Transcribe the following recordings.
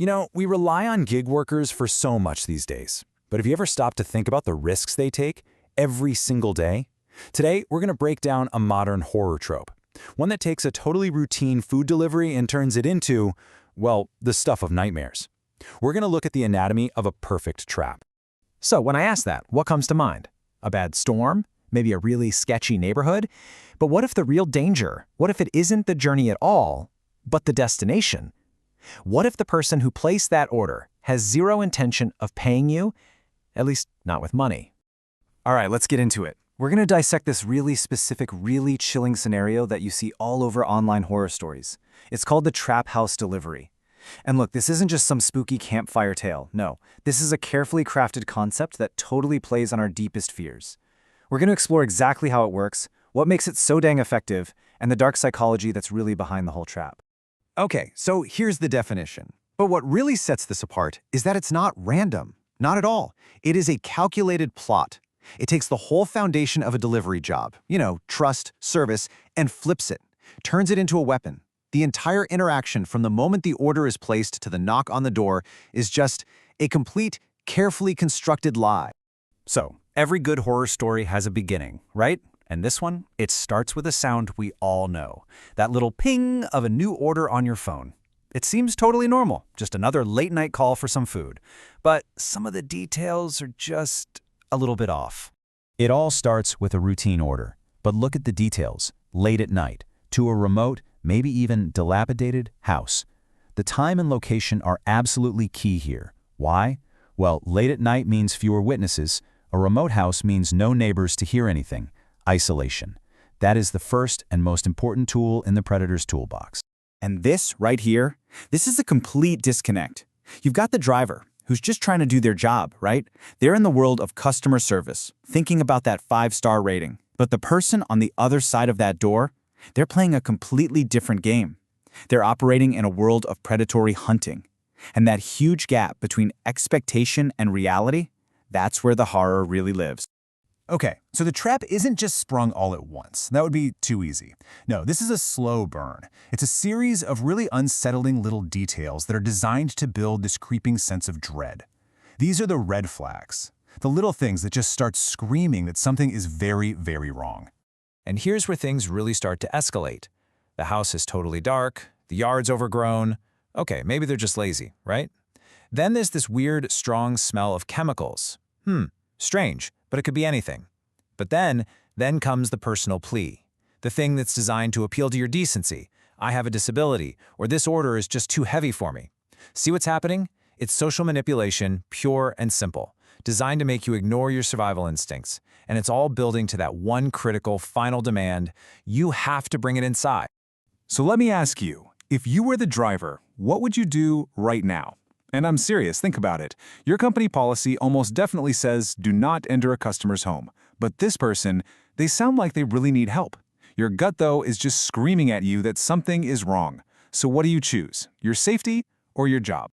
You know, we rely on gig workers for so much these days. But have you ever stopped to think about the risks they take every single day? Today, we're going to break down a modern horror trope. One that takes a totally routine food delivery and turns it into, well, the stuff of nightmares. We're going to look at the anatomy of a perfect trap. So when I ask that, what comes to mind? A bad storm? Maybe a really sketchy neighborhood? But what if the real danger? What if it isn't the journey at all, but the destination? What if the person who placed that order has zero intention of paying you? At least not with money. All right, let's get into it. We're going to dissect this really specific, really chilling scenario that you see all over online horror stories. It's called the trap house delivery. And look, this isn't just some spooky campfire tale. No, this is a carefully crafted concept that totally plays on our deepest fears. We're going to explore exactly how it works, what makes it so dang effective, and the dark psychology that's really behind the whole trap. Okay, so here's the definition. But what really sets this apart is that it's not random. Not at all. It is a calculated plot. It takes the whole foundation of a delivery job, trust, service, and flips it, turns it into a weapon. The entire interaction from the moment the order is placed to the knock on the door is just a complete, carefully constructed lie. So, every good horror story has a beginning, right? And this one, it starts with a sound we all know. That little ping of a new order on your phone. It seems totally normal, just another late-night call for some food. But some of the details are just a little bit off. It all starts with a routine order. But look at the details. Late at night, to a remote, maybe even dilapidated house. The time and location are absolutely key here. Why? Well, late at night means fewer witnesses. A remote house means no neighbors to hear anything. Isolation. That is the first and most important tool in the predator's toolbox. And this right here, this is a complete disconnect. You've got the driver, who's just trying to do their job, right? They're in the world of customer service, thinking about that 5-star rating. But the person on the other side of that door, they're playing a completely different game. They're operating in a world of predatory hunting. And that huge gap between expectation and reality, that's where the horror really lives. Okay, so the trap isn't just sprung all at once. That would be too easy. No, this is a slow burn. It's a series of really unsettling little details that are designed to build this creeping sense of dread. These are the red flags, the little things that just start screaming that something is very, very wrong. And here's where things really start to escalate. The house is totally dark, the yard's overgrown. Okay, maybe they're just lazy, right? Then there's this weird, strong smell of chemicals. Strange, but it could be anything. But then comes the personal plea. The thing that's designed to appeal to your decency. I have a disability, or this order is just too heavy for me. See what's happening? It's social manipulation, pure and simple, designed to make you ignore your survival instincts. And it's all building to that one critical, final demand. You have to bring it inside. So let me ask you, if you were the driver, what would you do right now? And I'm serious, think about it. Your company policy almost definitely says do not enter a customer's home. But this person, they sound like they really need help. Your gut, though, is just screaming at you that something is wrong. So what do you choose? Your safety or your job?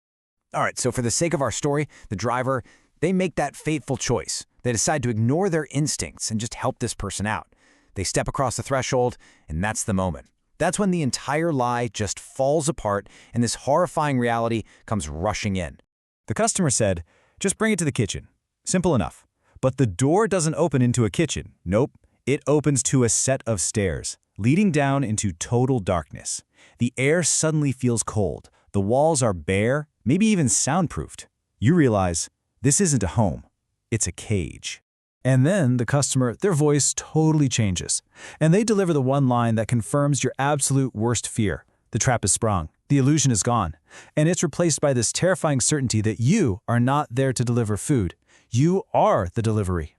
All right, so for the sake of our story, the driver, they make that fateful choice. They decide to ignore their instincts and just help this person out. They step across the threshold, and that's the moment. That's when the entire lie just falls apart and this horrifying reality comes rushing in. The customer said, just bring it to the kitchen. Simple enough. But the door doesn't open into a kitchen. Nope. It opens to a set of stairs, leading down into total darkness. The air suddenly feels cold. The walls are bare, maybe even soundproofed. You realize this isn't a home. It's a cage. And then the customer, their voice totally changes. And they deliver the one line that confirms your absolute worst fear. The trap is sprung. The illusion is gone. And it's replaced by this terrifying certainty that you are not there to deliver food. You are the delivery.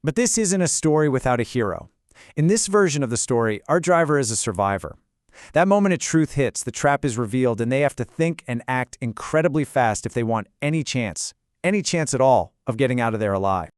But this isn't a story without a hero. In this version of the story, our driver is a survivor. That moment of truth hits, the trap is revealed, and they have to think and act incredibly fast if they want any chance at all, of getting out of there alive.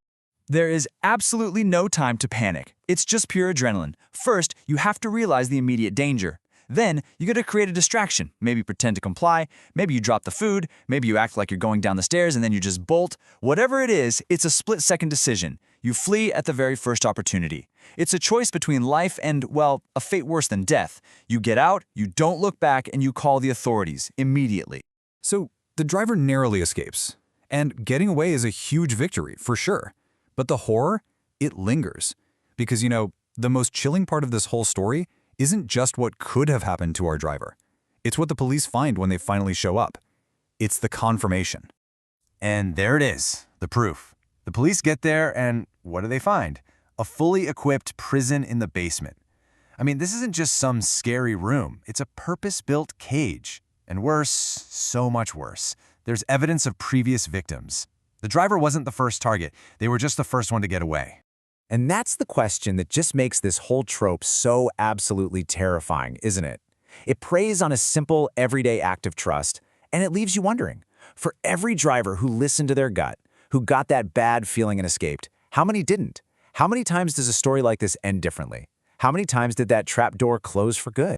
There is absolutely no time to panic. It's just pure adrenaline. First, you have to realize the immediate danger. Then, you gotta create a distraction. Maybe pretend to comply, maybe you drop the food, maybe you act like you're going down the stairs and then you just bolt. Whatever it is, it's a split-second decision. You flee at the very first opportunity. It's a choice between life and, well, a fate worse than death. You get out, you don't look back, and you call the authorities immediately. So, The driver narrowly escapes. And getting away is a huge victory, for sure. But the horror, it lingers. Because, the most chilling part of this whole story isn't just what could have happened to our driver. It's what the police find when they finally show up. It's the confirmation. And there it is, the proof. The police get there and what do they find? A fully equipped prison in the basement. I mean, this isn't just some scary room. It's a purpose-built cage. And worse, so much worse, there's evidence of previous victims. The driver wasn't the first target. They were just the first one to get away. And that's the question that just makes this whole trope so absolutely terrifying, isn't it? It preys on a simple, everyday act of trust, and it leaves you wondering, for every driver who listened to their gut, who got that bad feeling and escaped, how many didn't? How many times does a story like this end differently? How many times did that trap door close for good?